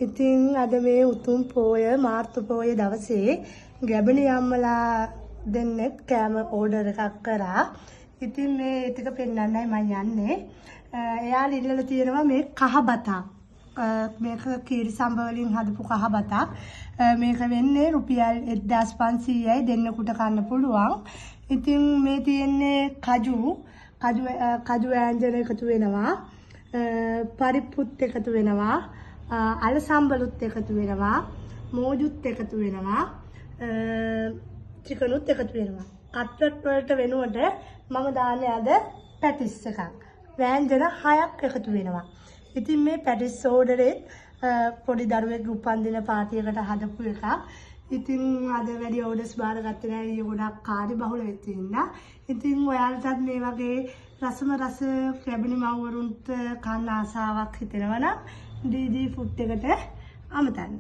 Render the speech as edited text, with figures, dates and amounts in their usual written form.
ඉතින් අද මේ උතුම් පෝය මාර්තු පෝය දවසේ ගැබණි අම්මලා දෙන්නෙක් කෑම ඕඩර් එකක් කරා. ඉතින් මේ ටික පෙන්නන්නයි මම යන්නේ. එයාලා ඉල්ලලා තියෙනවා මේ කහ බතක්. මේක කීරි සම්බ වලින් හදපු කහ බතක්. මේක වෙන්නේ රුපියල් 1500යි දෙන්නෙකුට කන්න පුළුවන්. ඉතින් මේ තියෙන්නේ කජු ව්‍යංජන එකතු වෙනවා. පරිප්පුත් එකතු වෙනවා. අල සම්බලුත් එකතු වෙනවා. මෝජුත් එකතු වෙනවා. චිකනුත් එකතු වෙනවා. කට්ලට් වලට වෙනුවට මම දාන්නේ අද පැටිස් එකක්. ව්‍යංජන 6ක් එකතු වෙනවා. ඉතින් මේ පැටිස් ඕඩරේ පොඩි දරුවෙක් උපන්දින පාටියකට හදපු එකක්. ඉතින් අද වැඩි ඕඩර්ස් බාරගත්තේ නැහැ. ඊයේ ගොඩක් කාර්ය බහුල වෙච්ච හින්දා. ඉතින් ඔයාලටත් මේ වගේ රස ගැබණි මව්වරුන්ට කන්න ආසාවක් හිතෙනවා නම් ඩීඩී ෆුඩ් එකට අමතන්න.